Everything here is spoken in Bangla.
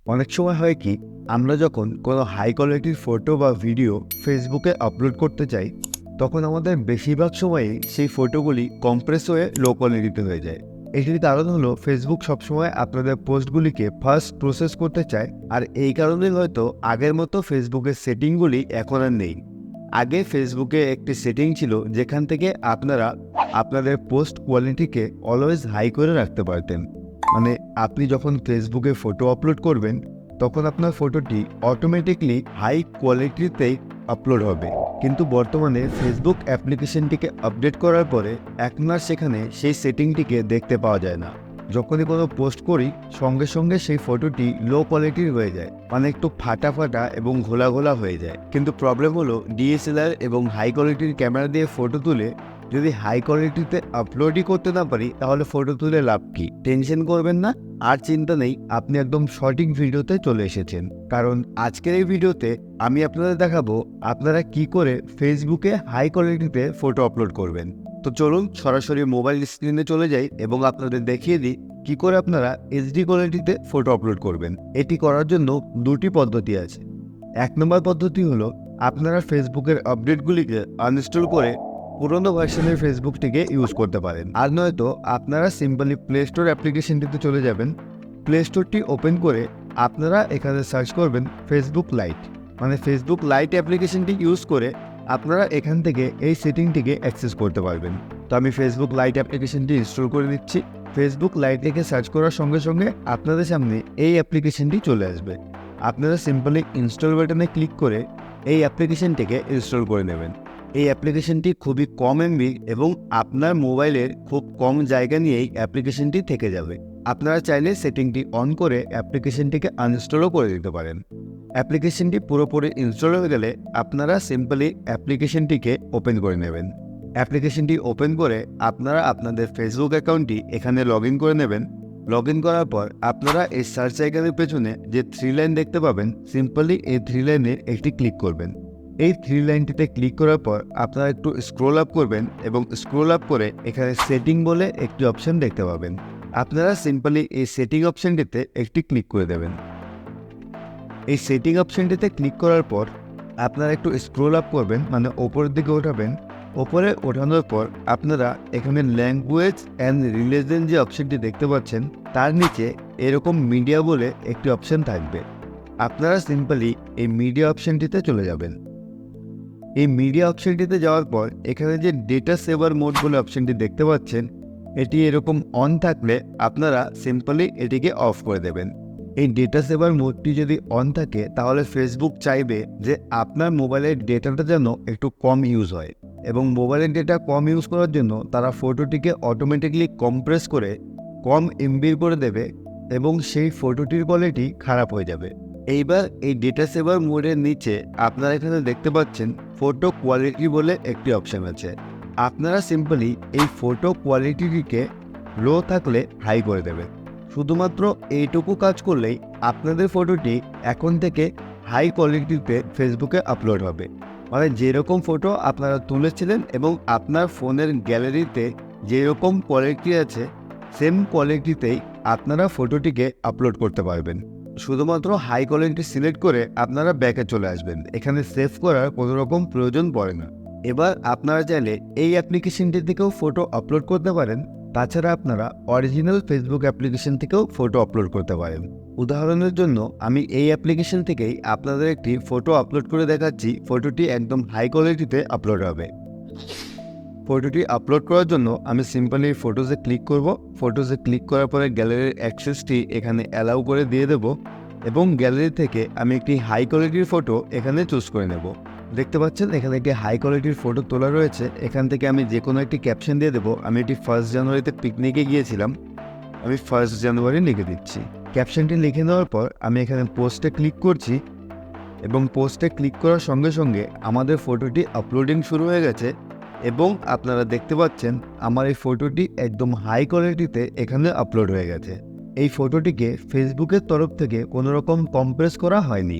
অনেক সময় হয় কি, আমরা যখন কোনো হাই কোয়ালিটির ফটো বা ভিডিও ফেসবুকে আপলোড করতে চাই, তখন আমাদের বেশিরভাগ সময়ই সেই ফটোগুলি কম্প্রেস হয়ে লো কোয়ালিটিতে হয়ে যায়। এটির কারণ হলো ফেসবুক সবসময় আপনাদের পোস্টগুলিকে ফাস্ট প্রসেস করতে চায়, আর এই কারণেই হয়তো আগের মতো ফেসবুকের সেটিংগুলি এখন আর নেই। আগে ফেসবুকে একটি সেটিং ছিল যেখান থেকে আপনারা আপনাদের পোস্ট কোয়ালিটিকে অলওয়েজ হাই করে রাখতে পারতেন। মানে আপনি যখন ফেসবুকে ফটো আপলোড করবেন, তখন আপনার ফটোটি অটোমেটিকলি হাই কোয়ালিটিতেই আপলোড হবে। কিন্তু বর্তমানে ফেসবুক অ্যাপ্লিকেশনটিকে আপডেট করার পরে এখন আর সেখানে সেই সেটিংটিকে দেখতে পাওয়া যায় না। যখনই কোনো পোস্ট করি, সঙ্গে সঙ্গে সেই ফটোটি লো কোয়ালিটির হয়ে যায়, মানে একটু ফাটা ফাটা এবং ঘোলা ঘোলা হয়ে যায়। কিন্তু প্রবলেম হলো, ডিএসএলআর এবং হাই কোয়ালিটির ক্যামেরা দিয়ে ফটো তুলে যদি হাই কোয়ালিটিতে আপলোডই করতে না পারি, তাহলে ফটো তুলে লাভ কি? টেনশন করবেন না, আর চিন্তা নেই, আপনি একদম সঠিক ভিডিওতে চলে এসেছেন। কারণ আজকের এই ভিডিওতে আমি আপনাদের দেখাবো আপনারা কি করে ফেসবুকে হাই কোয়ালিটিতে ফটো আপলোড করবেন। তো চলুন সরাসরি মোবাইল স্ক্রিনে চলে যাই এবং আপনাদের দেখিয়ে দিই কি করে আপনারা এইচডি কোয়ালিটিতে ফটো আপলোড করবেন। এটি করার জন্য দুটি পদ্ধতি আছে। এক নম্বর পদ্ধতি হলো, আপনারা ফেসবুকের আপডেটগুলিকে আনইনস্টল করে পুরোনো ভার্সনের ফেসবুকটিকে ইউজ করতে পারেন। আর নয়তো আপনারা সিম্পলি প্লে স্টোর অ্যাপ্লিকেশনটিতে চলে যাবেন। প্লে স্টোরটি ওপেন করে আপনারা এখানে সার্চ করবেন ফেসবুক লাইট। মানে ফেসবুক লাইট অ্যাপ্লিকেশনটি ইউজ করে আপনারা এখান থেকে এই সেটিংটিকে অ্যাক্সেস করতে পারবেন। তো আমি ফেসবুক লাইট অ্যাপ্লিকেশনটি ইনস্টল করে নিচ্ছি। ফেসবুক লাইট লিখে সার্চ করার সঙ্গে সঙ্গে আপনাদের সামনে এই অ্যাপ্লিকেশনটি চলে আসবে। আপনারা সিম্পলি ইনস্টল বাটনে ক্লিক করে এই অ্যাপ্লিকেশনটিকে ইনস্টল করে নেবেন। এই অ্যাপ্লিকেশনটি খুবই কম এমবি এবং আপনার মোবাইলের খুব কম জায়গা নিয়েই অ্যাপ্লিকেশনটি থেকে যাবে। আপনারা চাইলে সেটিংটি অন করে অ্যাপ্লিকেশনটিকে আনইনস্টলও করে দিতে পারেন। অ্যাপ্লিকেশনটি পুরোপুরি ইনস্টল হয়ে গেলে আপনারা সিম্পলি অ্যাপ্লিকেশনটিকে ওপেন করে নেবেন। অ্যাপ্লিকেশনটি ওপেন করে আপনারা আপনাদের ফেসবুক অ্যাকাউন্টটি এখানে লগ ইন করে নেবেন। লগ ইন করার পর আপনারা এই সার্চ আইকনের পেছনে যে 3 লাইন দেখতে পাবেন, সিম্পলি এই 3 লাইনে একটি ক্লিক করবেন। এই 3 লাইনটিতে ক্লিক করার পর আপনারা একটু স্ক্রোল আপ করবেন এবং স্ক্রোল আপ করে এখানে সেটিং বলে একটি অপশন দেখতে পাবেন। আপনারা সিম্পলি এই সেটিং অপশনটিতে একটি ক্লিক করে দেবেন। এই সেটিং অপশনটিতে ক্লিক করার পর আপনারা একটু স্ক্রোল আপ করবেন, মানে ওপরের দিকে ওঠাবেন। ওপরে ওঠানোর পর আপনারা এখানে ল্যাঙ্গুয়েজ অ্যান্ড রিলিজন যে অপশনটি দেখতে পাচ্ছেন, তার নিচে এরকম মিডিয়া বলে একটি অপশন থাকবে। আপনারা সিম্পলি এই মিডিয়া অপশনটিতে চলে যাবেন। এই মিডিয়া অপশনটিতে যাওয়ার পর এখানে যে ডেটা সেভার মোড বলে অপশনটি দেখতে পাচ্ছেন, এটি এরকম অন থাকলে আপনারা সিম্পলি এটিকে অফ করে দেবেন। এই ডেটা সেভার মোডটি যদি অন থাকে, তাহলে ফেসবুক চাইবে যে আপনার মোবাইলের ডেটাটা যেন একটু কম ইউজ হয়, এবং মোবাইলের ডেটা কম ইউজ করার জন্য তারা ফটোটিকে অটোমেটিকলি কম্প্রেস করে কম এমবির করে দেবে এবং সেই ফটোটির কোয়ালিটি খারাপ হয়ে যাবে। এইবার এই ডেটা সেভার মোডের নিচে আপনারা এখানে দেখতে পাচ্ছেন ফটো কোয়ালিটি বলে একটি অপশান আছে। আপনারা সিম্পলি এই ফটো কোয়ালিটিটিকে লো থাকলে হাই করে দেবেন। শুধুমাত্র এইটুকু কাজ করলেই আপনাদের ফটোটি এখন থেকে হাই কোয়ালিটিতে ফেসবুকে আপলোড হবে। মানে যেরকম ফটো আপনারা তুলেছিলেন এবং আপনার ফোনের গ্যালারিতে যেরকম কোয়ালিটি আছে, সেম কোয়ালিটিতেই আপনারা ফটোটিকে আপলোড করতে পারবেন। শুধুমাত্র হাই কোয়ালিটি সিলেক্ট করে আপনারা ব্যাকে চলে আসবেন। এখানে সেভ করার কোনো রকম প্রয়োজন পড়ে না। এবার আপনারা চাইলে এই অ্যাপ্লিকেশনটি থেকেও ফটো আপলোড করতে পারেন। তাছাড়া আপনারা অরিজিনাল ফেসবুক অ্যাপ্লিকেশন থেকেও ফটো আপলোড করতে পারেন। উদাহরণের জন্য আমি এই অ্যাপ্লিকেশন থেকেই আপনাদের একটি ফটো আপলোড করে দেখাচ্ছি। ফটোটি একদম হাই কোয়ালিটিতে আপলোড হবে। ফটোটি আপলোড করার জন্য আমি সিম্পলি ফটোজে ক্লিক করব। ফটোজে ক্লিক করার পরে গ্যালারির অ্যাক্সেসটি এখানে অ্যালাউ করে দিয়ে দেব এবং গ্যালারি থেকে আমি একটি হাই কোয়ালিটির ফটো এখানে চুজ করে নেব। দেখতে পাচ্ছেন এখানে একটি হাই কোয়ালিটির ফটো তোলা রয়েছে। এখান থেকে আমি যে কোনো একটি ক্যাপশন দিয়ে দেবো। আমি এটি 1 জানুয়ারিতে পিকনিকে গিয়েছিলাম, আমি 1 জানুয়ারি লিখে দিচ্ছি। ক্যাপশনটি লিখে নেওয়ার পর আমি এখানে পোস্টে ক্লিক করছি এবং পোস্টে ক্লিক করার সঙ্গে সঙ্গে আমাদের ফটোটি আপলোডিং শুরু হয়ে গেছে এবং আপনারা দেখতে পাচ্ছেন আমার এই ফটোটি একদম হাই কোয়ালিটিতে এখানে আপলোড হয়ে গেছে। এই ফটোটিকে ফেসবুকের তরফ থেকে কোনো রকম কম্প্রেস করা হয়নি।